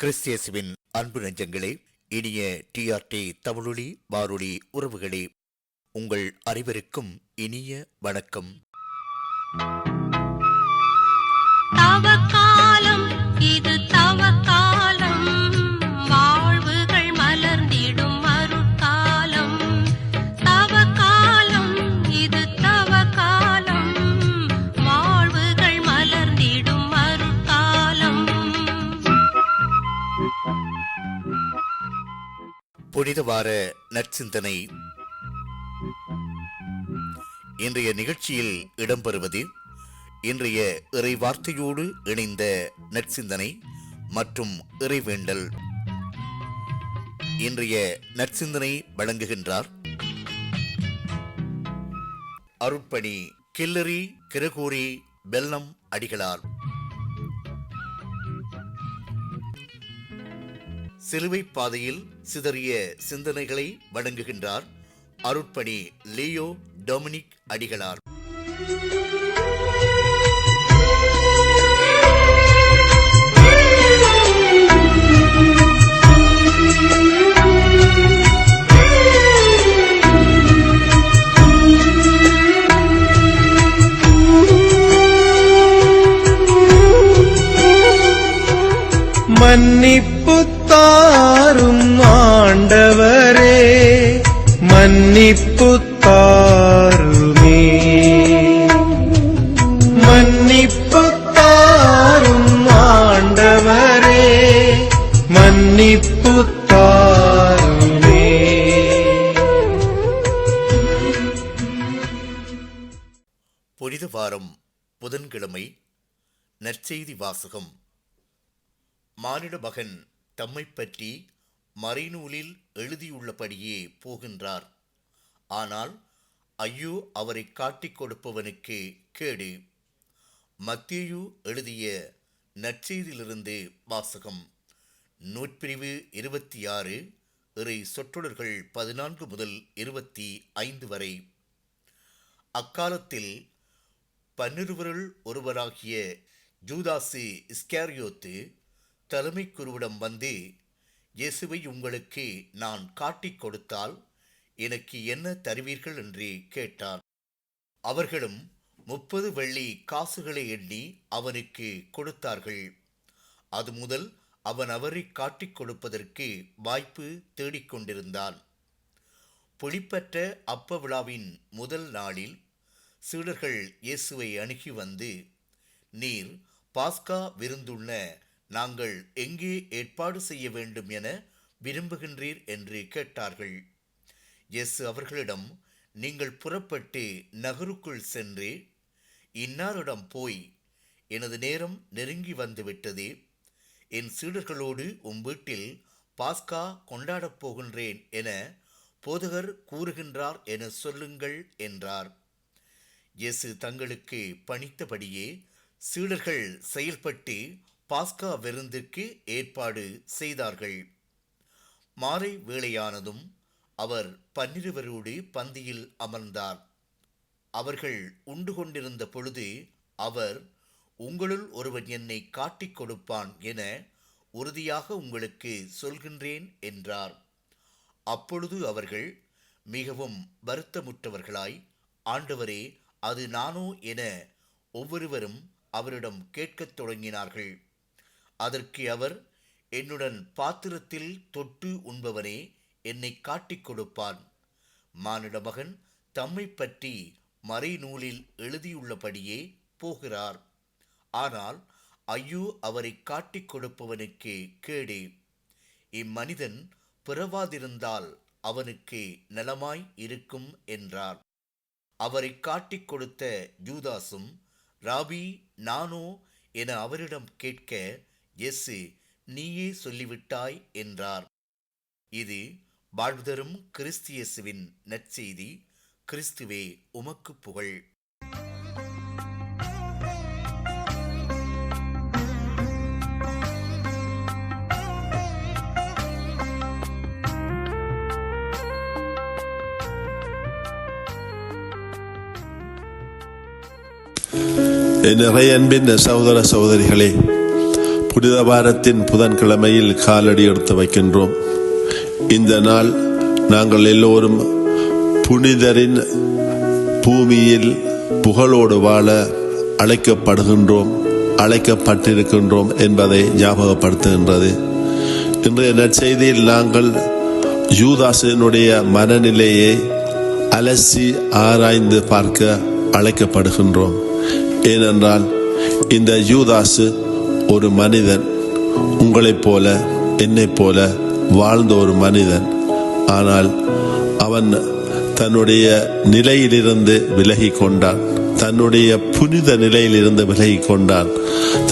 கிறிஸ்தியசுவின் அன்பு நெஞ்சங்களே, இனிய டிஆர்டி தமிழொலி வானொலி உறவுகளே, உங்கள் அனைவருக்கும் இனிய வணக்கம். தவக்காலம் இது தவக்காலம், வாழ்வுகள் மலர்ந்திடும் மறுகாலம். தவக்காலம் இது தவக்காலம், வாழ்வுகள் மலர்ந்திடும் மறுகாலம். புனித வார நற்சிந்தனை. இன்றைய நிகழ்ச்சியில் இடம்பெறுவது இன்றைய இறை வார்த்தையோடு இணைந்த நற்சிந்தனை மற்றும் இறைவேண்டல். இன்றைய நற்சிந்தனை வழங்குகின்றார் அருட்பணி கில்லரி கிரகோரி பெல்லம் அடிகளார். சிலுவை பாதையில் சிதறிய சிந்தனைகளை வழங்குகின்றார் அருட்பணி லியோ டொமினிக் அடிகளார். மன்னிப்பு தாரும் ஆண்டவரே, மன்னிப்பு தாருமே. மன்னிப்பு தாரும் ஆண்டவரே, மன்னிப்பு தாருமே. புனித வாரம் புதன்கிழமை. நற்செய்தி வாசகம். மானிட மகன் தம்மை பற்றி மறைநூலில் எழுதியுள்ளபடியே போகின்றார். ஆனால் ஐயோ அவரை காட்டிக் கொடுப்பவனுக்கு கேடு. மத்தேயு எழுதிய நற்செய்தியிலிருந்து வாசகம். நூற்பிரிவு 26, இறை சொற்றொடர்கள் 14 முதல் 25 வரை. அக்காலத்தில் 12 ஒருவராகிய ஜூதாசு இஸ்காரியோத்து தலைமை குருவிடம் வந்து, இயேசுவை உங்களுக்கு நான் காட்டிக் கொடுத்தால் எனக்கு என்ன தருவீர்கள் என்று கேட்டார். அவர்களும் 30 வெள்ளி காசுகளை எண்ணி அவனுக்கு கொடுத்தார்கள். அது முதல் அவன் அவரை காட்டிக் கொடுப்பதற்கு வாய்ப்பு தேடிக்கொண்டிருந்தான். புளிப்பற்ற அப்ப விழாவின் முதல் நாளில் சீடர்கள் இயேசுவை அணுகி வந்து, நீர் பாஸ்கா விருந்துண்ண நாங்கள் எங்கே ஏற்பாடு செய்ய வேண்டும் என விரும்புகின்றீர் என்று கேட்டார்கள். இயேசு அவர்களிடம், நீங்கள் புறப்பட்டு நகருக்குள் சென்று இன்னாரிடம் போய், எனது நேரம் நெருங்கி வந்துவிட்டது, என் சீடர்களோடு வீட்டில் பாஸ்கா கொண்டாடப் போகின்றேன் என போதகர் கூறுகின்றார் என சொல்லுங்கள் என்றார். இயேசு தங்களுக்கு பணித்தபடியே சீடர்கள் செயல்பட்டு பாஸ்கா விருந்துக்கு ஏற்பாடு செய்தார்கள். மாலை வேளையானதும் அவர் 12 பந்தியில் அமர்ந்தார். அவர்கள் உண்டு கொண்டிருந்த பொழுது அவர், உங்களுள் ஒருவன் என்னை காட்டிக் கொடுப்பான் என உறுதியாக உங்களுக்கு சொல்கின்றேன் என்றார். அப்பொழுது அவர்கள் மிகவும் வருத்தமுற்றவர்களாய், ஆண்டவரே, அது நானோ என ஒவ்வொருவரும் அவரிடம் கேட்கத் தொடங்கினார்கள். அதற்கு அவர், என்னுடன் பாத்திரத்தில் தொட்டு உண்பவனே என்னை காட்டிக் கொடுப்பான். மானிட மகன் தம்மை பற்றி மறைநூலில் எழுதியுள்ளபடியே போகிறார். ஆனால் ஐயோ அவரை காட்டிக் கொடுப்பவனுக்கு கேடு. இம்மனிதன் பிறவாதிருந்தால் அவனுக்கு நலமாய் இருக்கும் என்றார். அவரை காட்டிக் கொடுத்த யூதாசும், ராபி, நானோ என அவரிடம் கேட்க, இயேசு, நீயே சொல்லிவிட்டாய் என்றார். இது வாழ்வுதரும் கிறிஸ்தியசுவின் நற்செய்தி. கிறிஸ்துவே உமக்கு புகழ். நிறைய அன்பின் சகோதர சகோதரிகளே, புனித வாரத்தின் புதன்கிழமையில் காலடி எடுத்து வைக்கின்றோம். இந்த நாள் நாங்கள் எல்லோரும் புனிதரின் பூமியில் புகழோடு வாழ அழைக்கப்பட்டிருக்கின்றோம் என்பதை ஞாபகப்படுத்துகின்றது. இன்றைய நற்செய்தியில் நாங்கள் யூதாசினுடைய மனநிலையை அலசி ஆராய்ந்து பார்க்க அழைக்கப்படுகின்றோம். ஏனென்றால் இந்த யூதாசு ஒரு மனிதன், உங்களைப் போல என்னைப் போல வாழ்ந்த ஒரு மனிதன். ஆனால் அவன் தன்னுடைய நிலையிலிருந்து விலகி கொண்டான், தன்னுடைய புனித நிலையிலிருந்து விலகி கொண்டான்.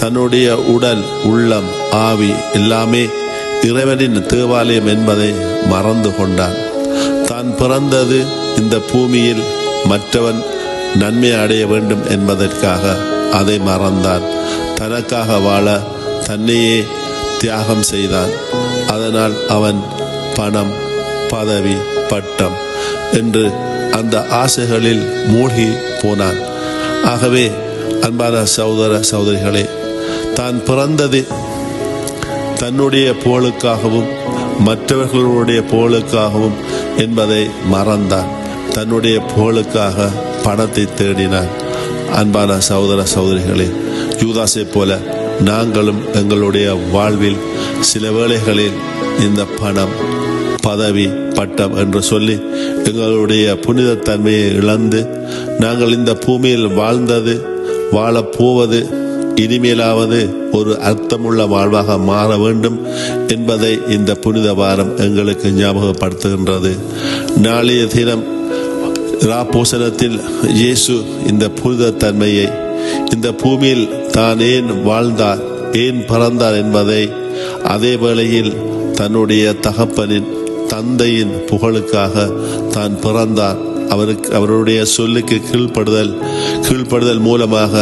தன்னுடைய உடல், உள்ளம், ஆவி எல்லாமே இறைவனின் தேவாலயம் என்பதை மறந்து கொண்டான். தான் பிறந்தது இந்த பூமியில் மற்றவன் நன்மை அடைய வேண்டும் என்பதற்காக அதை மறந்தான். தனக்காக வாழ தன்னையே தியாகம் செய்தான். அதனால் அவன் பணம், பதவி, பட்டம் என்று அந்த ஆசைகளில் மூழ்கி போனான். ஆகவே அன்பான சகோதர சகோதரிகளே, தான் பிறந்தது தன்னுடைய புகழுக்காகவும் மற்றவர்களுடைய புகழுக்காகவும் என்பதை மறந்தான். தன்னுடைய புகழுக்காக பணத்தை தேடினான். அன்பான சகோதர சகோதரிகளே, யூதாசை போல நாங்களும் எங்களுடைய வாழ்வில் சில வேளைகளில் இந்த பணம், பதவி, பட்டம் என்று சொல்லி எங்களுடைய புனிதத்தன்மையை இழந்து நாங்கள் இந்த பூமியில் வாழப்போவது இனிமேலாவது ஒரு அர்த்தமுள்ள வாழ்வாக மாற வேண்டும் என்பதை இந்த புனித வாரம் எங்களுக்கு ஞாபகப்படுத்துகின்றது. நாளைய தினம் ராப்போசனத்தில் இயேசு இந்த புனிதத்தன்மையை, இந்த பூமியில் தான் ஏன் வாழ்ந்தார், ஏன் பிறந்தார் என்பதை, அதே வேளையில் தன்னுடைய தகப்பனின், தந்தையின் புகழுக்காக தான் பிறந்தார், அவருடைய சொல்லுக்கு கீழ்ப்படுதல் மூலமாக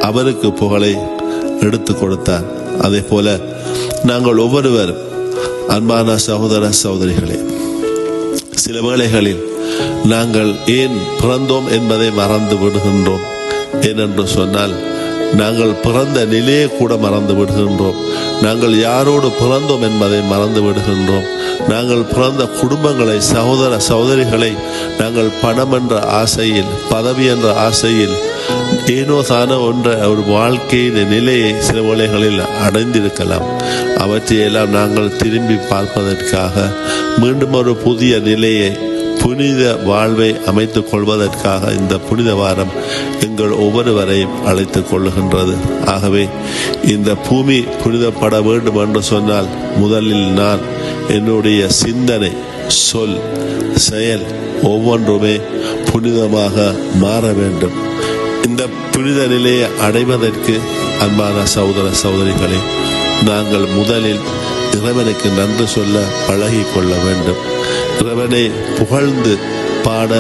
அவருக்கு புகழை எடுத்து கொடுத்தார். அதே போல நாங்கள் ஒவ்வொருவரும் அன்பான சகோதர சகோதரிகளே, சில வேளைகளில் நாங்கள் ஏன் பிறந்தோம் என்பதை மறந்து விடுகின்றோம். ஏனென்று சொன்னால் நாங்கள் பிறந்த நிலையை கூட மறந்து விடுகின்றோம். நாங்கள் யாரோடு பிறந்தோம் என்பதை மறந்து விடுகின்றோம். நாங்கள் பிறந்த குடும்பங்களை, சகோதர சகோதரிகளை நாங்கள் பணம் என்ற ஆசையில், பதவி என்ற ஆசையில் ஏனோ தானோ என்ற ஒரு வாழ்க்கையின் நிலையை சில வேளைகளில் அடைந்திருக்கலாம். அவற்றையெல்லாம் நாங்கள் திரும்பி பார்ப்பதற்காக மீண்டும் ஒரு புதிய நிலையை, புனித வாழ்வை அமைத்துக் கொள்வதற்காக இந்த புனித வாரம் எங்கள் ஒவ்வொருவரையும் அழைத்துக் கொள்ளுகின்றது. ஆகவே இந்த பூமி புனிதப்பட வேண்டும் என்று சொன்னால் முதலில் நான் என்னுடைய சிந்தனை, சொல், செயல் ஒவ்வொன்றுமே புனிதமாக மாற வேண்டும். இந்த புனித நிலையை அடைவதற்கு அன்பான சகோதர சகோதரிகளே, நாங்கள் முதலில் இறைவனுக்கு நன்றி சொல்ல பழகி கொள்ள வேண்டும். இறைவனை புகழ்ந்து பாட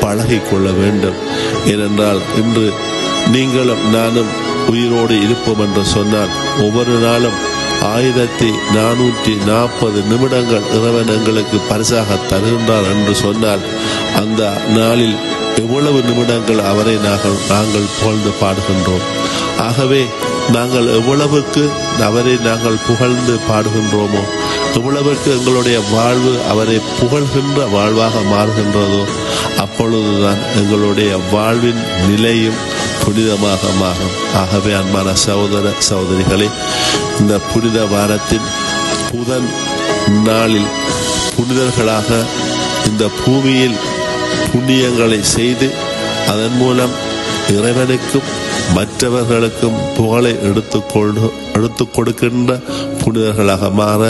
பழகி கொள்ள வேண்டும். ஏனென்றால் இன்று நீங்களும் நானும் உயிரோடு இருப்போம் என்று சொன்னால் ஒவ்வொரு நாளும் 1440 நிமிடங்கள் இறைவன் எங்களுக்கு பரிசாக தருகின்றார் என்று சொன்னால் அந்த நாளில் எவ்வளவு நிமிடங்கள் அவரை நாங்கள் புகழ்ந்து பாடுகின்றோம். ஆகவே நாங்கள் எவ்வளவுக்கு அவரை நாங்கள் புகழ்ந்து பாடுகின்றோமோ, எவ்வளவுக்கு எங்களுடைய வாழ்வு அவரை புகழ்கின்ற வாழ்வாக மாறுகின்றதோ, அப்பொழுதுதான் எங்களுடைய வாழ்வின் நிலையும் புனிதமாக மாறும். ஆகவே அன்பான சகோதர சகோதரிகளே, இந்த புனித வாரத்தின் புதன் நாளில் புனிதர்களாக இந்த பூமியில் புண்ணியங்களை செய்து அதன் மூலம் இறைவனுக்கும் மற்றவர்களுக்கும் புகழை எடுத்து கொடுக்கின்ற புனிதர்களாக மாற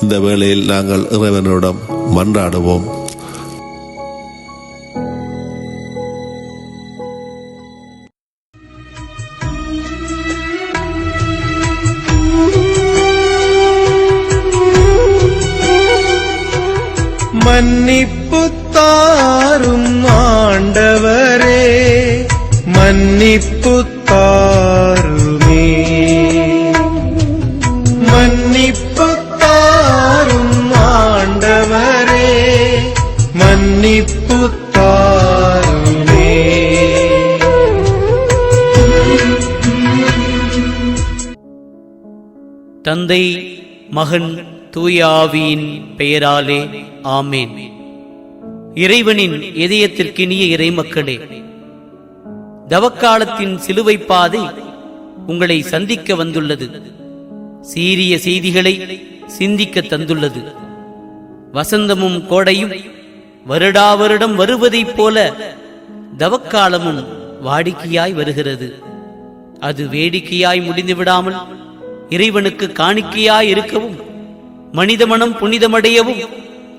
இந்த வேளையில் நாங்கள் இறைவனிடம் மன்றாடுவோம். மன்னிப்பு தாரும் ஆண்டவரே, மன்னிப்பு தாருமே. மன்னிப்பு தாரும் ஆண்டவரே, மன்னிப்பு தாருமே. தந்தை, மகன், தூய ஆவியின் பெயராலே ஆமேன். இறைவனின் இதயத்திற்கினிய இறைமக்களே, தவக்காலத்தின் சிலுவை பாதை உங்களை சந்திக்க வந்துள்ளது. சீரிய செய்திகளை சிந்திக்க தந்துள்ளது. வசந்தமும் கோடையும் வருடா வருடம் வருவதைப் போல தவக்காலமும் வாடிக்கையாய் வருகிறது. அது வேடிக்கையாய் முடிந்துவிடாமல் இறைவனுக்கு காணிக்கையாய் இருக்கவும், மனித மனம் புனிதமடையவும்,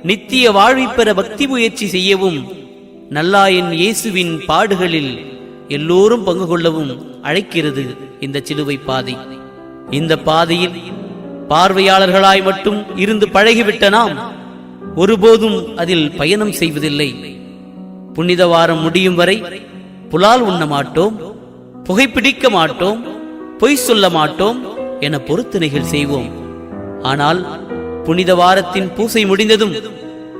நித்திய வாழ்வைப் பெற பக்தி முயற்சி செய்யவும், நல்லாயன் இயேசுவின் பாடுகளில் எல்லோரும் பங்கு கொள்ளவும் அழைக்கிறது இந்த சிலுவை பாதை. இந்த பாதையில் பார்வையாளர்களாய் மட்டும் இருந்து பழகிவிட்ட நாம் ஒருபோதும் அதில் பயணம் செய்வதில்லை. புனித வாரம் முடியும் வரை புலால் உண்ண மாட்டோம், புகைப்பிடிக்க மாட்டோம், பொய் சொல்ல மாட்டோம் என பொருத்தனைகள் செய்வோம். ஆனால் புனித வாரத்தின் பூசை முடிந்ததும்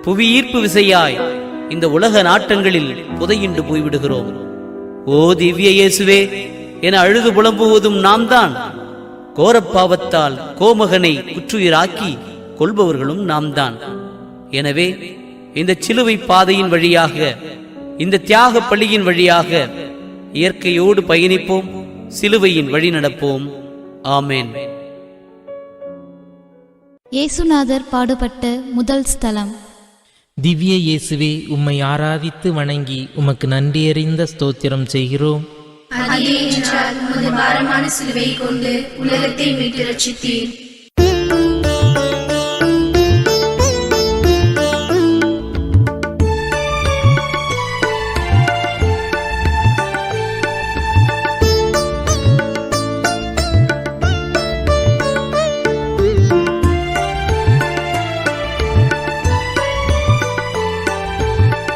புவி ஈர்ப்பு விசையாய் இந்த உலக நாட்டங்களில் புதையுண்டு போய்விடுகிறோம். ஓ திவ்ய இயேசுவே என அழுது புலம்புவதும் நாம் தான். கோரப்பாவத்தால் கோமகனை குற்றுயிராக்கி கொள்பவர்களும் நாம் தான். எனவே இந்த சிலுவை பாதையின் வழியாக, இந்த தியாக பள்ளியின் வழியாக இயற்கையோடு பயணிப்போம், சிலுவையின் வழி நடப்போம். ஆமேன். இயேசுநாதர் பாடுபட்ட முதல் ஸ்தலம். திவ்ய இயேசுவே, உம்மை ஆராதித்து வணங்கி உமக்கு நன்றியறிந்த ஸ்தோத்திரம் செய்கிறோம். அதே என்றால் உமது பாரமான சிலுவையை கொண்டு உலகத்தை மீட்டு ரட்சித்தீர்.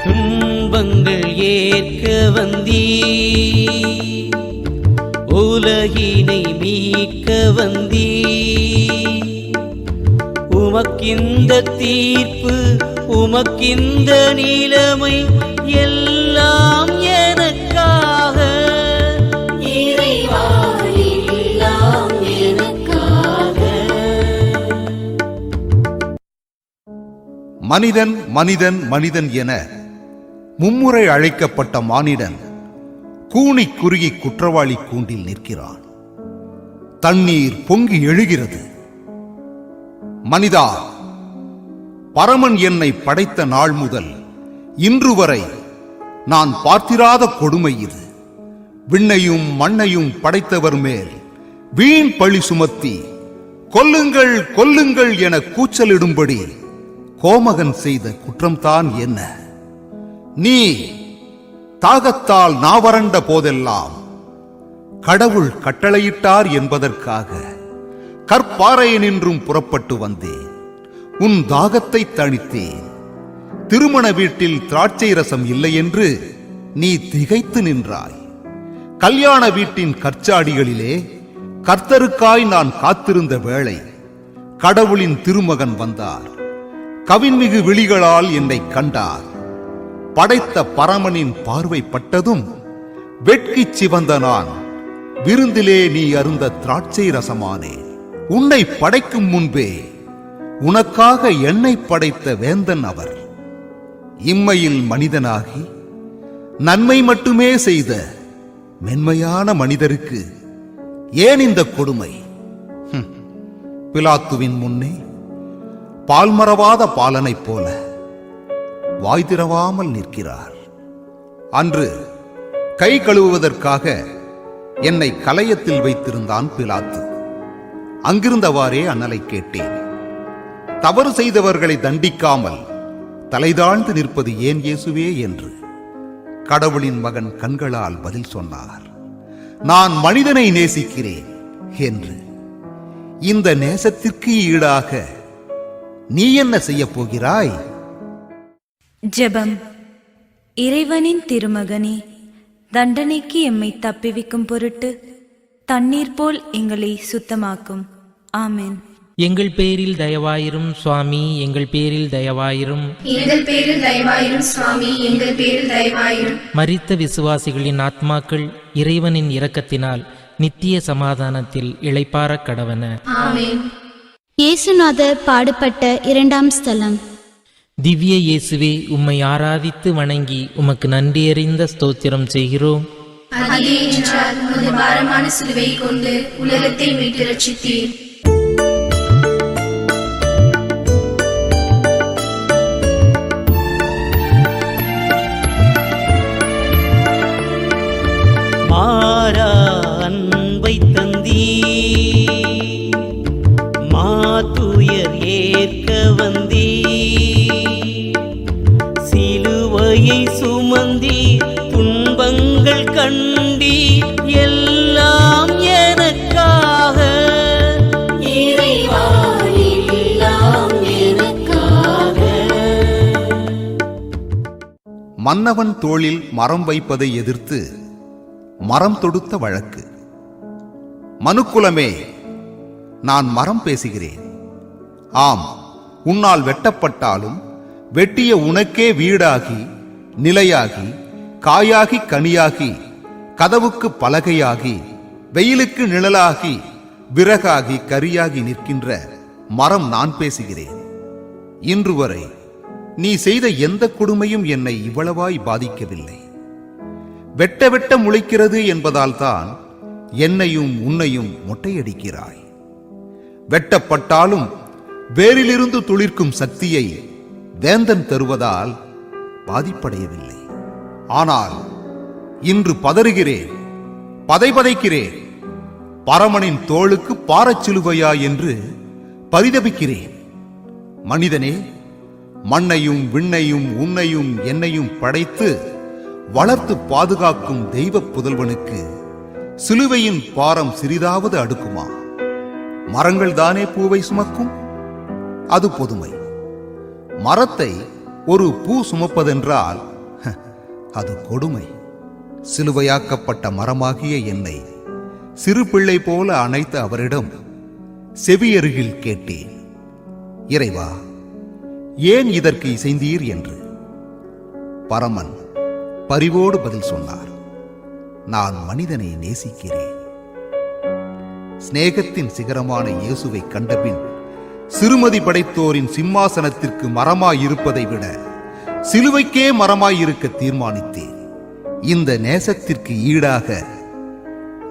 துன்பங்கள் ஏற்க வந்தீ, உலகினை மீட்க வந்தீ, உமக்கிந்த தீர்ப்பு, உமக்கிந்த நிலைமை எல்லாம் எனக்காக. இறைவா, எல்லாம் எனக்காக. மனிதன் மனிதன் மனிதன் என மும்முறை அழைக்கப்பட்ட மானிடன் கூனி குறுகி குற்றவாளி கூண்டில் நிற்கிறான். தண்ணீர் பொங்கி எழுகிறது. மனிதா, பரமன் என்னை படைத்த நாள் முதல் இன்று வரை நான் பார்த்திராத கொடுமை இது. விண்ணையும் மண்ணையும் படைத்தவர் மேல் வீண் பழி சுமத்தி கொல்லுங்கள் கொல்லுங்கள் என கூச்சலிடும்படி கோமகன் செய்த குற்றம்தான் என்ன? நீ தாகத்தால் நாவறண்ட போதெல்லாம் கடவுள் கட்டளையிட்டார் என்பதற்காக கற்பாறையினின்றும் புறப்பட்டு வந்தேன். உன் தாகத்தை தணித்தேன். திருமண வீட்டில் திராட்சை ரசம் இல்லை என்று நீ திகைத்து நின்றாய். கல்யாண வீட்டின் கற்சாடிகளிலே கர்த்தருக்காய் நான் காத்திருந்த வேளை கடவுளின் திருமகன் வந்தார். கவின்மிகு விழிகளால் என்னை கண்டார். படைத்த பரமனின் பார்வைப்பட்டதும் வெட்கிச் சிவந்த நான் விருந்திலே நீ அருந்த திராட்சை ரசமானேன். உன்னை படைக்கும் முன்பே உனக்காக என்னை படைத்த வேந்தன் அவர். இம்மையில் மனிதனாகி நன்மை மட்டுமே செய்த மென்மையான மனிதருக்கு ஏன் இந்த கொடுமை? பிலாத்துவின் முன்னே பால்மறவாத பாலனைப் போல வாய் திறவாமல் நிற்கிறார். அன்று கை கழுவுவதற்காக என்னை கலயத்தில் வைத்திருந்தான் பிலாத்து. அங்கிருந்தவாறே அண்ணலை கேட்டேன், தவறு செய்தவர்களை தண்டிக்காமல் தலைதாழ்ந்து நிற்பது ஏன் இயேசுவே என்று. கடவுளின் மகன் கண்களால் பதில் சொன்னார், நான் மனிதனை நேசிக்கிறேன் என்று. இந்த நேசத்திற்கு ஈடாக நீ என்ன செய்ய போகிறாய்? ஜெபம். இறைவனின் திருமகனே, தண்டனைக்கு எம்மை தப்பிவிக்கும் பொருட்டு தண்ணீர் போல் எங்களை சுத்தமாக்கும். ஆமென். எங்கள் பேரில் தயவாயிரும் சுவாமி, எங்கள் பேரில் தயவாயிரும். எங்கள் பேரில் தயவாயிரும் சுவாமி, எங்கள் பேரில் தயவாயிரும். மரித்த விசுவாசிகளின் ஆத்மாக்கள் இறைவனின் இரக்கத்தினால் நித்திய சமாதானத்தில் இளைப்பாறக் கடவன. ஆமென். இயேசுநாதர் பாடுபட்ட இரண்டாம் ஸ்தலம். திவ்ய இயேசுவே, உம்மை ஆராதித்து வணங்கி உமக்கு நன்றியறிந்த ஸ்தோத்திரம் செய்கிறோம். அதிலே என்றால் உமது பாரமான சிலுவை கொண்டு உலகத்தை மீட்டு ரட்சித்தீர். மாறா அன்பை தந்தீ, மாத்துயர் ஏற்க வந்தீ, சிலுவையை சுமந்தி துன்பங்கள் கண்டி, எல்லாம் எனக்காக. இறைவா, எல்லாம் எனக்காக. மன்னவன் தோளில் மரம் வைப்பதை எதிர்த்து மரம் தொடுத்த வழக்கு. மனுக்குலமே, நான் மரம் பேசுகிறேன். ஆம், உன்னால் வெட்டப்பட்டாலும் வெட்டிய உனக்கே வீடாகி, நிலையாகி, காயாகி, கனியாகி, கதவுக்கு பலகையாகி, வெயிலுக்கு நிழலாகி, விறகாகி, கரியாகி நிற்கின்ற மரம் நான் பேசுகிறேன். இன்று வரை நீ செய்த எந்த கொடுமையும் என்னை இவ்வளவாய் பாதிக்கவில்லை. வெட்ட வெட்ட முளைக்கிறது என்பதால் தான் என்னையும் உன்னையும் மொட்டையடிக்கிறாய். வெட்டப்பட்டாலும் வேரிலிருந்து துளிர்க்கும் சக்தியை வேந்தன் தருவதால் பாதிப்படையவில்லை. ஆனால் இன்று பதறுகிறேன், பதைபதைக்கிறேன். பரமனின் தோளுக்கு பாரச்சிலுவையா என்று பரிதபிக்கிறேன். மனிதனே, மண்ணையும் விண்ணையும் உன்னையும் என்னையும் படைத்து வளர்த்து பாதுகாக்கும் தெய்வ புதல்வனுக்கு சிலுவையின் பாரம் சிறிதாவது அடுக்குமா? மரங்கள் தானே பூவை சுமக்கும்? அது பொதுமை. மரத்தை ஒரு பூ சுமப்பதென்றால் அது கொடுமை. சிலுவையாக்கப்பட்ட மரமாகிய என்னை சிறு பிள்ளை போல அணைத்த அவரிடம் செவியருகில் கேட்டேன், இறைவா, ஏன் இதற்கு இசைந்தீர் என்று. பரமன் பரிவோடு பதில் சொன்னார், நான் மனிதனை நேசிக்கிறேன். சிநேகத்தின் சிகரமான இயேசுவை கண்டபின் சிறுமதி படைத்தோரின் சிம்மாசனத்திற்கு மரமாயிருப்பதை விட சிலுவைக்கே மரமாயிருக்க தீர்மானித்தேன். இந்த நேசத்திற்கு ஈடாக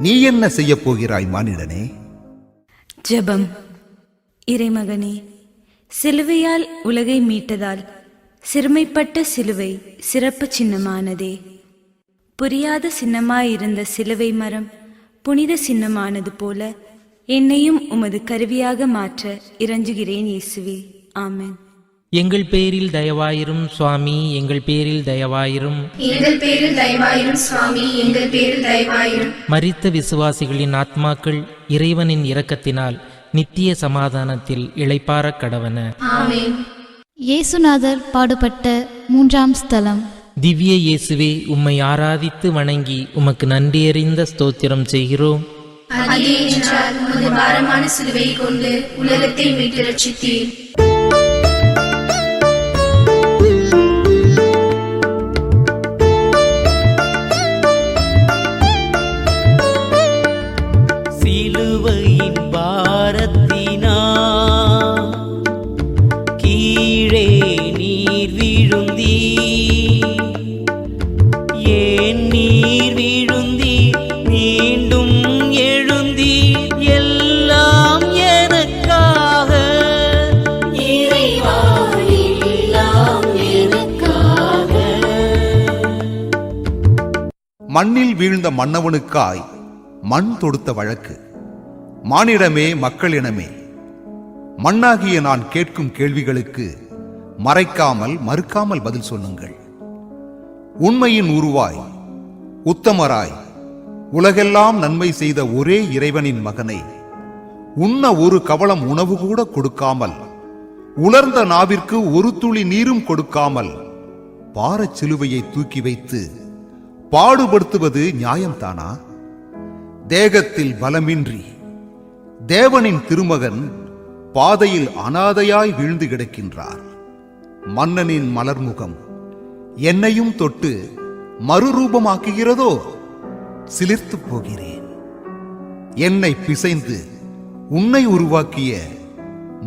நீ என்ன செய்யப் போகிறாய் மானிடனே? ஜெபம். இறைமகனே, சிலுவையால் உலகை மீட்டதால் சிறுமைப்பட்ட சிலுவை சிறப்பு சின்னமானதே. புரியாத சின்னமாயிருந்த சிலுவை மரம் புனித சின்னமானது போல என்னையும் உமது கருவியாக மாற்ற இறஞ்சுகிறேன் இயேசுவே. ஆமென். எங்கள் பேரில் தயவாயிரும் சுவாமி, எங்கள் பேரில் தயவாயிரும். எங்கள் பேரில் தயவாயிரும் சுவாமி, எங்கள் பேரில் தயவாயிரும். மரித்த விசுவாசிகளின் ஆத்மாக்கள் இறைவனின் இரக்கத்தினால் நித்திய சமாதானத்தில் இளைப்பாறக் கடவன. ஆமென். இயேசுநாதர் பாடுபட்ட மூன்றாம் ஸ்தலம். திவ்ய இயேசுவே, உம்மை ஆராதித்து வணங்கி உமக்கு நன்றியறிந்த ஸ்தோத்திரம் செய்கிறோம். அதிலே என்றால் உமது பாரமான சிலுவை கொண்டு உலகத்தை மீட்டு ரட்சித்தீர். சிலுவையின் பாரத்தினா கீழே நீர் விழுந்தி, ஏன் நீர் விழுந்தி மீண்டும் எழுந்தி, எல்லாம் எனக்காக. இறைவா, எல்லாம் எனக்காக. மண்ணில் வீழ்ந்த மன்னவனுக்காய் மண் தொடுத்த வழக்கு. மானிடமே, மக்களினமே, மண்ணாகிய நான் கேட்கும் கேள்விகளுக்கு மறைக்காமல் மறுக்காமல் பதில் சொல்லுங்கள். உண்மையின் உருவாய் உத்தமராய் உலகெல்லாம் நன்மை செய்த ஒரே இறைவனின் மகனை உண்ண ஒரு கவளம் உணவு கூட கொடுக்காமல், உலர்ந்த நாவிற்கு ஒரு துளி நீரும் கொடுக்காமல் பாரச் சிலுவையை தூக்கி வைத்து பாடுபடுத்துவது நியாயம்தானா? தேகத்தில் பலமின்றி தேவனின் திருமகன் பாதையில் அனாதையாய் வீழ்ந்து கிடக்கின்றார். மன்னனின் மலர்முகம் என்னையும் தொட்டு மறுரூபமாக்குகிறதோ? சிலிர்த்து போகிறேன். என்னை பிசைந்து உன்னை உருவாக்கிய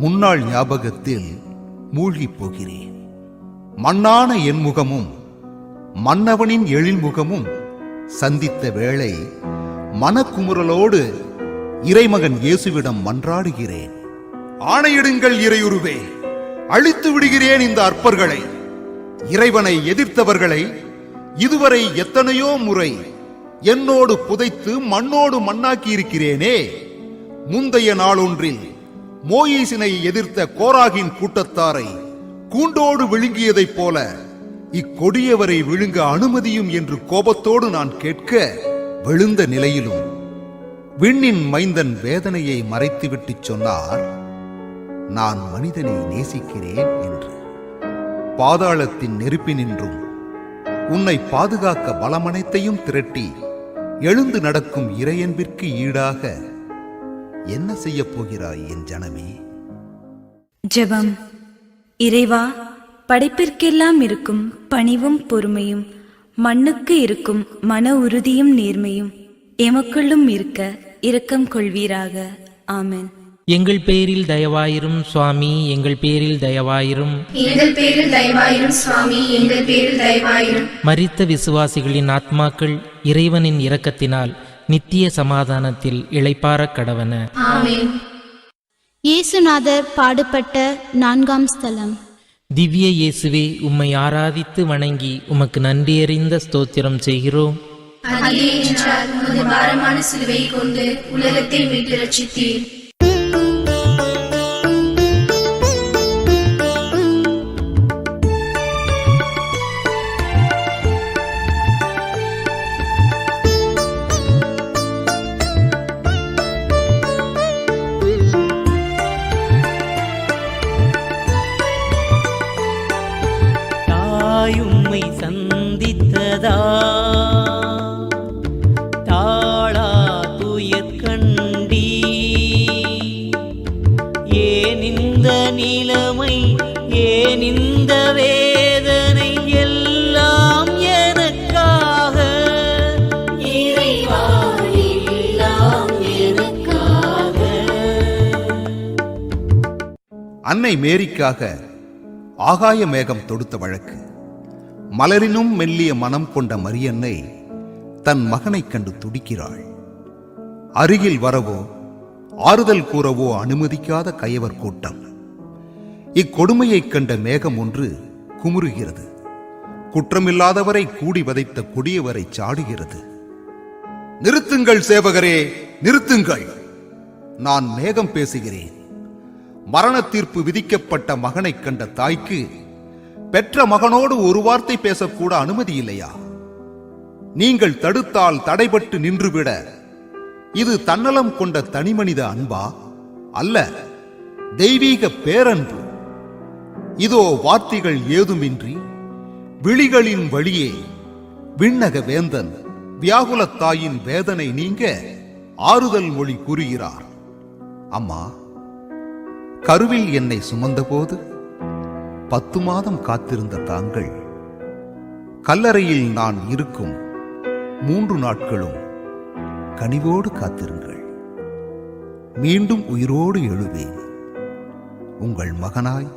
முன்னாள் ஞாபகத்தில் மூழ்கிப் போகிறேன். மண்ணான என் முகமும் மன்னவனின் எழில்முகமும் சந்தித்த வேளை மனக்குமுறலோடு இறைமகன் இயேசுவிடம் மன்றாடுகிறேன். ஆணையிடுங்கள் இறையுருவே, அழித்து விடுகிறேன் இந்த அற்பர்களை. இறைவனை எதிர்த்தவர்களை இதுவரை எத்தனையோ முறை என்னோடு புதைத்து மண்ணோடு மண்ணாக்கி இருக்கிறேனே. முந்தைய நாளொன்றில் மோயிசினை எதிர்த்த கோராகின் கூட்டத்தாரை கூண்டோடு விழுங்கியதைப் போல இக்கொடியவரை விழுங்க அனுமதியும் என்று கோபத்தோடு நான் கேட்க, விழுந்த நிலையிலும் விண்ணின் மைந்தன் வேதனையை மறைத்துவிட்டு சொன்னார், நான் மனிதனை நேசிக்கிறேன் என்று. பாதாளத்தின் நெருப்பினின்றும் உன்னை பாதுகாக்க பலமனைத்தையும் திரட்டி எழுந்து நடக்கும் இறையன்பிற்கு ஈடாக என்ன செய்யப் போகிறாய் என் ஜனமே? ஜெபம். இறைவா, படைப்பிற்கெல்லாம் இருக்கும் பணிவும் பொறுமையும், மண்ணுக்கு இருக்கும் மன உறுதியும் நேர்மையும் எமக்குள்ளும் இருக்க இரக்கம் கொள்வீராக. ஆமென். எங்கள் பேரில் தயவாயிரும் சுவாமி, எங்கள் பேரில் தயவாயிரும். எங்கள் பேரில் தயவாயிரும் சுவாமி, எங்கள் பேரில் தயவாயிரும். மரித்த விசுவாசிகளின் ஆத்மாக்கள் இறைவனின் இரக்கத்தினால் நித்திய சமாதானத்தில் இளைப்பாறக் கடவன. ஆமென். இயேசுநாதர் பாடுபட்ட 4ஆம் ஸ்தலம். திவ்ய இயேசுவே, உம்மை ஆராதித்து வணங்கி உமக்கு நன்றியறிந்த ஸ்தோத்திரம் செய்கிறோம். அதே என்றால் உமது பாரமான சிலுவையை கொண்டு உலகத்தை மீட்டு ரட்சித்தீர். தாயும்மை சந்தித்ததா தாளா துயர் கண்டி, ஏன் இந்த நிலைமை, ஏன் இந்த வேதனை, எல்லாம் எனக்காக. இறைவா எல்லாம் எனக்காக. அன்னை மேரிக்காக ஆகாய மேகம் தொடுத்த வழக்கு. மலரினும் மெல்லிய மனம் கொண்ட மரியன்னை தன் மகனைக் கண்டு துடிக்கிறாள். அருகில் வரவோ ஆறுதல் கூறவோ அனுமதிக்காத கயவர் கூட்டம். இக்கொடுமையைக் கண்ட மேகம் ஒன்று குமுறுகிறது. குற்றமில்லாதவரை கூடி வதைத்த கொடியவரை சாடுகிறது. நிறுத்துங்கள் சேவகரே, நிறுத்துங்கள். நான் மேகம் பேசுகிறேன். மரண தீர்ப்பு விதிக்கப்பட்ட மகனைக் கண்ட தாய்க்கு பெற்ற மகனோடு ஒரு வார்த்தை பேசக்கூட அனுமதி இல்லையா? நீங்கள் தடுத்தால் தடைபட்டு நின்றுவிட இது தன்னலம் கொண்ட தனிமனித அன்பா? அல்ல, தெய்வீக பேரன்பு. இதோ வார்த்தைகள் ஏதுமின்றி விழிகளின் வழியே விண்ணக வேந்தன் வியாகுலத்தாயின் வேதனை நீங்க ஆறுதல் மொழி கூறுகிறார். அம்மா, கருவில் என்னை சுமந்தபோது 10 மாதம் காத்திருந்த தாங்கள் கல்லறையில் நான் இருக்கும் 3 நாட்களும் கனிவோடு காத்திருங்கள். மீண்டும் உயிரோடு எழுவேன், உங்கள் மகனாய்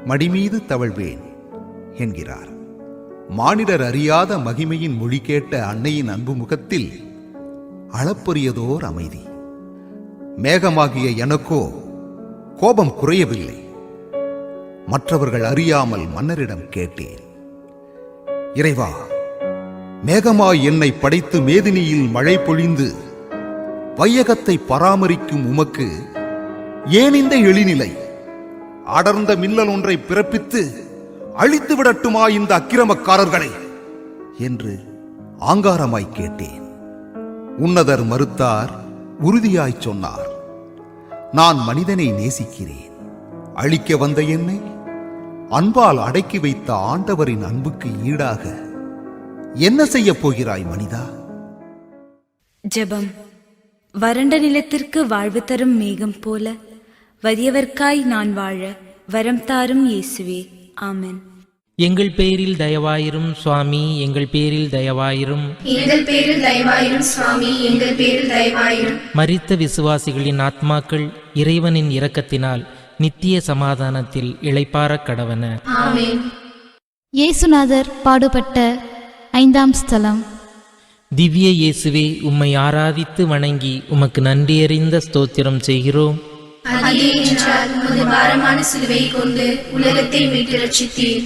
மடிமீது தவழ்வேன் என்கிறார். மானிடர் அறியாத மகிமையின் மொழி கேட்ட அன்னையின் அன்பு முகத்தில் அளப்பரியதோர் அமைதி. மேகமாகிய எனக்கோ கோபம் குறையவில்லை. மற்றவர்கள் அறியாமல் மன்னரிடம் கேட்டேன், இறைவா, மேகமாய் என்னை படைத்து மேதினியில் மழை பொழிந்து வையகத்தை பராமரிக்கும் உமக்கு ஏன் இந்த எளிநிலை? அடர்ந்த மின்னல் ஒன்றை பிறப்பித்து அழித்து விடட்டுமா இந்த அக்கிரமக்காரர்களை என்று ஆங்காரமாய் கேட்டேன். உன்னதர் மறுத்தார், உறுதியாய் சொன்னார், நான் மனிதனை நேசிக்கிறேன். அழிக்க வந்த என்னை அன்பால் அடக்கி வைத்த ஆண்டவரின் அன்புக்கு ஈடாக என்ன செய்யப் போகிறாய் மனிதா? ஜெபம். வறண்ட நிலத்திற்கு வாழ்வு தரும் மேகம் போல வறியவர்க்காய் நான் வாழ வரம் தாரும் இயேசுவே. ஆமென். எங்கள் பேரில் தயவாயிரும் சுவாமி, எங்கள் பேரில் தயவாயிரும். எங்கள் பேரில் தயவாயிரும் சுவாமி, எங்கள் பேரில் தயவாயிரும். மரித்த விசுவாசிகளின் ஆத்மாக்கள் இறைவனின் இரக்கத்தினால் நித்திய சமாதானத்தில் இளைப்பாறக் கடவன. ஆமென். இயேசுநாதர் பாடுபட்ட 5ஆம் ஸ்தலம். திவ்ய இயேசுவே, உம்மை ஆராதித்து வணங்கி உமக்கு நன்றியறிந்த ஸ்தோத்திரம் செய்கிறோம். அது என்றால் உமது பாரமான சிலுவையை கொண்டு உலகத்தை மீட்டு ரட்சித்தீர்.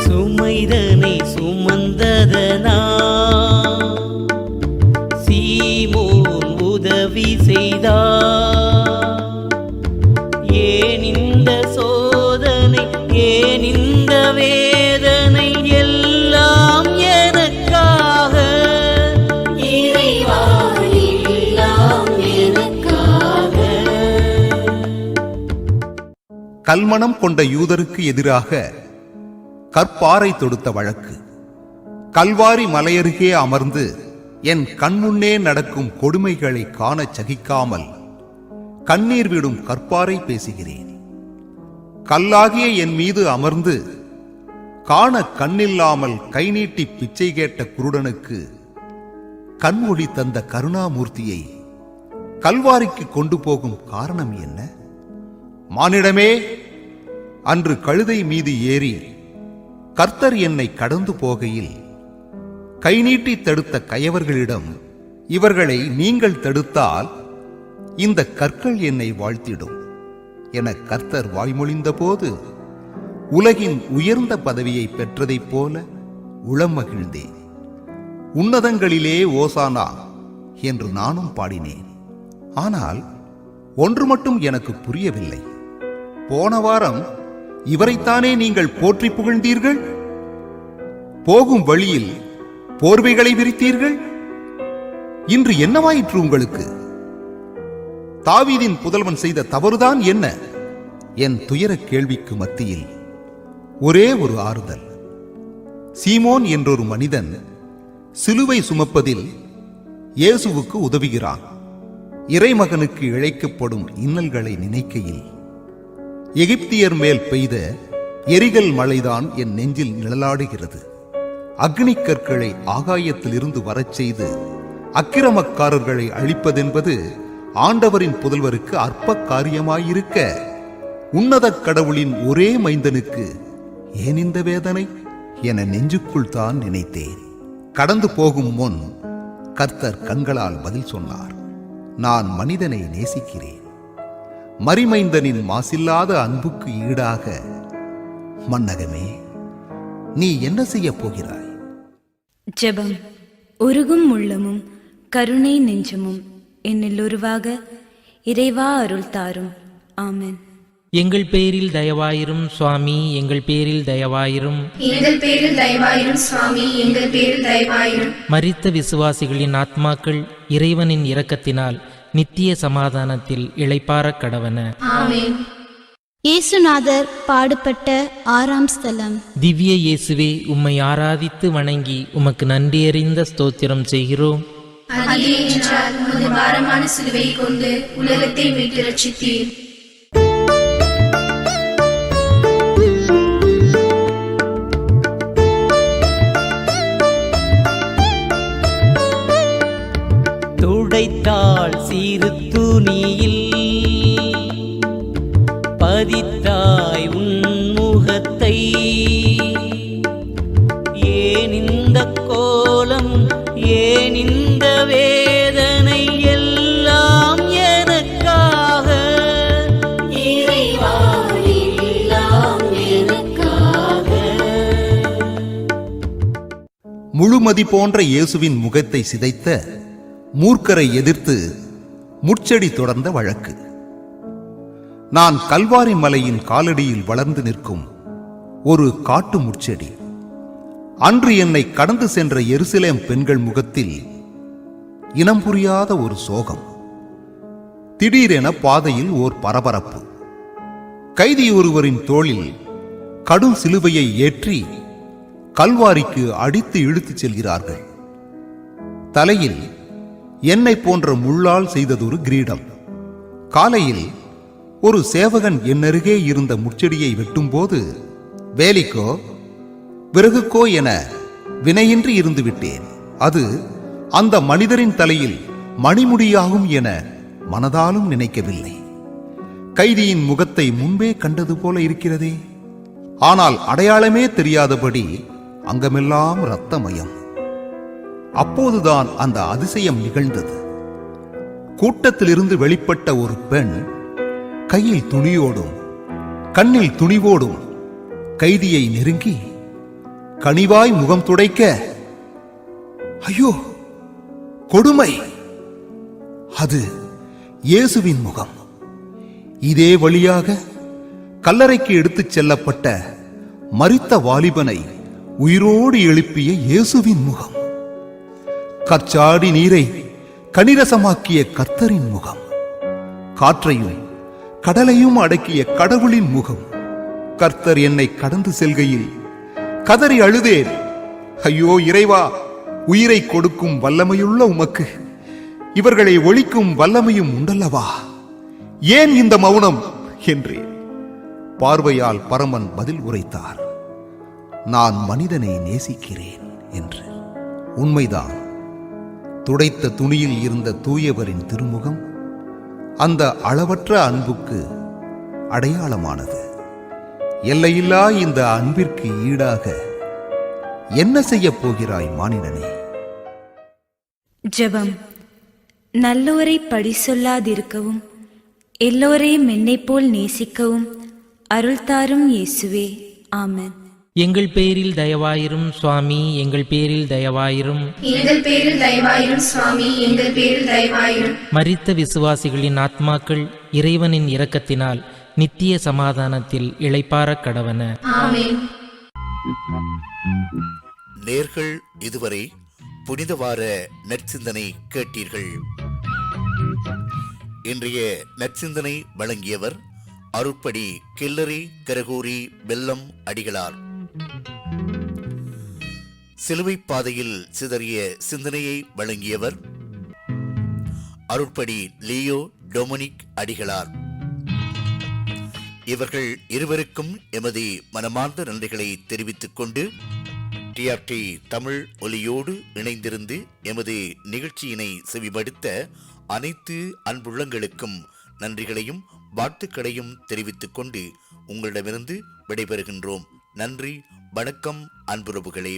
சுமைதனை சுமந்ததனா சீமோன் உதவி செய்தார். ஏன் இந்த சோதனை, ஏன் இந்த வேதனை எல்லாம் எனக்காக? இறைவா எல்லாம் எனக்காக. கல்மணம் கொண்ட யூதருக்கு எதிராக கற்பாறை தொடுத்த வழக்கு. கல்வாரி மலையருகே அமர்ந்து என் கண்முன்னே நடக்கும் கொடுமைகளை காணச் சகிக்காமல் கண்ணீர் விடும் கற்பாறை பேசுகிறேன். கல்லாகிய என் மீது அமர்ந்து காண கண்ணில்லாமல் கை நீட்டி பிச்சை கேட்ட குருடனுக்கு கண்மொழி தந்த கருணாமூர்த்தியை கல்வாரிக்கு கொண்டு போகும் காரணம் என்ன? மானிடமே, அன்று கழுதை மீது ஏறி கர்த்தர் என்னை கடந்து போகையில் கை நீட்டி தடுத்த கயவர்களிடம், இவர்களை நீங்கள் தடுத்தால் இந்த கற்கள் என்னை வாழ்த்திடும் என கர்த்தர் வாய்மொழிந்த போது உலகின் உயர்ந்த பதவியை பெற்றதைப் போல உளம் மகிழ்ந்தேன். உன்னதங்களிலே ஓசானா என்று நானும் பாடினேன். ஆனால் ஒன்று மட்டும் எனக்கு புரியவில்லை. போன வாரம் இவரைத்தானே நீங்கள் போற்றி புகழ்ந்தீர்கள்? போகும் வழியில் போர்வைகளை விரித்தீர்கள். இன்று என்னவாயிற்று உங்களுக்கு? தாவீதின் புதல்வன் செய்த தவறுதான் என்ன? என் துயர கேள்விக்கு மத்தியில் ஒரே ஒரு ஆறுதல். சீமோன் என்றொரு மனிதன் சிலுவை சுமப்பதில் இயேசுவுக்கு உதவுகிறான். இறைமகனுக்கு இழைக்கப்படும் இன்னல்களை நினைக்கையில் எகிப்தியர் மேல் பெய்த எரிகல் மழைதான் என் நெஞ்சில் நிழலாடுகிறது. அக்னி கற்களை ஆகாயத்திலிருந்து வரச் செய்து அக்கிரமக்காரர்களை அழிப்பதென்பது ஆண்டவரின் புதல்வருக்கு அற்ப காரியமாயிருக்க, உன்னத கடவுளின் ஒரே மைந்தனுக்கு ஏன் இந்த வேதனை என நெஞ்சுக்குள் தான் நினைத்தேன். கடந்து போகும் முன் கர்த்தர் கண்களால் பதில் சொன்னார். நான் மனிதனை நேசிக்கிறேன். மரிமைந்தனின் மாசில்லாத அன்புக்கு ஈடாக மன்னகமே, நீ என்ன செய்ய போகிறாய்? ஜெபம். உருகும் உள்ளமும் கருணை நெஞ்சமும் என்னில் உருவாக இறைவா அருள் தாரும். ஆமென். எங்கள் பேரில் தயவாயிரும் சுவாமி, எங்கள் பேரில் தயவாயிரும். எங்கள் பேரில் தயவாயிரும் சுவாமி, எங்கள் பேரில் தயவாயிரும். மரித்த விசுவாசிகளின் ஆத்மாக்கள் இறைவனின் இரக்கத்தினால் நித்திய சமாதானத்தில் இளைப்பாறக் கடவன. ஆமென். இயேசுநாதர் பாடுபட்ட 6ஆம் ஸ்தலம். திவ்ய இயேசுவே, உம்மை ஆராதித்து வணங்கி உமக்கு நன்றியறிந்த ஸ்தோத்திரம் செய்கிறோம். அது என்றால் உமது பாரமான சிலுவையை கொண்டு உலகத்தை மீட்டு ரட்சித்தீர். துடைத்தாள் சீரு துணியில் பதித்தாய் உன்முகத்தை. ஏன் இந்த கோலம், ஏன் இந்த வேதனை எல்லாம் எனக்காக? இறைவா எல்லாம் எனக்காக. முழுமதி போன்ற இயேசுவின் முகத்தை சிதைத்த மூர்க்கரை எதிர்த்து முட்செடி தொடர்ந்த வழக்கு. நான் கல்வாரி மலையின் காலடியில் வளர்ந்து நிற்கும் ஒரு காட்டு முட்செடி. அன்று என்னை கடந்து சென்ற எருசலேம் பெண்கள் முகத்தில் இனம் புரியாத ஒரு சோகம். திடீரென பாதையில் ஓர் பரபரப்பு. கைதி ஒருவரின் தோளில் கடும் சிலுவையை ஏற்றி கல்வாரிக்கு அடித்து இழுத்துச் செல்கிறார்கள். தலையில் என்னை போன்ற முள்ளால் செய்ததொரு கிரீடம். காலையில் ஒரு சேவகன் என்னருகே இருந்த முச்செடியை வெட்டும்போது, வேலிக்கோ விறகுக்கோ என வினையின்றி இருந்து விட்டேன். அது அந்த மனிதரின் தலையில் மணிமுடியாகும் என மனதாலும் நினைக்கவில்லை. கைதியின் முகத்தை முன்பே கண்டது போல இருக்கிறதே. ஆனால் அடையாளமே தெரியாதபடி அங்கமெல்லாம் இரத்தமயம். அப்போதுதான் அந்த அதிசயம் நிகழ்ந்தது. கூட்டத்திலிருந்து வெளிப்பட்ட ஒரு பெண் கையில் துணியோடும் கண்ணில் துணிவோடும் கைதியை நெருங்கி கனிவாய் முகம் துடைக்க, ஐயோ கொடுமை! அது இயேசுவின் முகம். இதே வழியாக கல்லறைக்கு எடுத்துச் செல்லப்பட்ட மரித்த வாலிபனை உயிரோடு எழுப்பிய இயேசுவின் முகம். கற்சாடி நீரை கனிரசமாக்கிய கர்த்தரின் முகம். காற்றையும் கடலையும் அடக்கிய கடவுளின் முகம். கர்த்தர் என்னை கடந்து செல்கையில் கதறி அழுதேன். ஐயோ இறைவா, உயிரை கொடுக்கும் வல்லமையுள்ள உமக்கு இவர்களை ஒழிக்கும் வல்லமையும் உண்டல்லவா, ஏன் இந்த மௌனம் என்றேன். பார்வையால் பரமன் பதில் உரைத்தார், நான் மனிதனை நேசிக்கிறேன் என்று. உண்மைதான். துடைத்த துணியில் இருந்த தூயவரின் திருமுகம் அந்த அளவற்ற அன்புக்கு அடையாளமானது. எல்லையில்லா இந்த அன்பிற்கு ஈடாக என்ன செய்யப் போகிறாய் மானிடனே? ஜெபம். நல்லோரை பழி சொல்லாதிருக்கவும் எல்லோரையும் என்னை போல் நேசிக்கவும் அருள் தாரும் இயேசுவே. ஆமென். எங்கள் பேரில் தயவாயிரும் சுவாமி, எங்கள் பேரில் தயவாயிரும். எங்கள் பேரில் தயவாயிரும் சுவாமி, எங்கள் பேரில் தயவாயிரும். மரித்த விசுவாசிகளின் ஆத்மாக்கள் இறைவனின் இரக்கத்தினால் நித்திய சமாதானத்தில் இளைப்பாறக் கடவன. ஆமென். நேர்கள் இதுவரை புனித வார நற்சிந்தனை கேட்டீர்கள். இன்றைய நற்சிந்தனை வழங்கியவர் அருட்படி கில்லரி கரகூரி பெல்லம் அடிகளார். சிலுவை பாதையில் சிதறிய சிந்தனையை வழங்கியவர் அருட்படி லியோ டொமினிக் அடிகளார். இவர்கள் இருவருக்கும் எமது மனமார்ந்த நன்றிகளை தெரிவித்துக் கொண்டு டிஆர்டி தமிழ் ஒலியோடு இணைந்திருந்து எமது நிகழ்ச்சியினை செவிமடுத்த அனைத்து அன்புள்ளங்களுக்கும் நன்றிகளையும் வாழ்த்துக்களையும் தெரிவித்துக் கொண்டு உங்களிடமிருந்து விடைபெறுகின்றோம். நன்றி, வணக்கம் அன்புறவுகளே.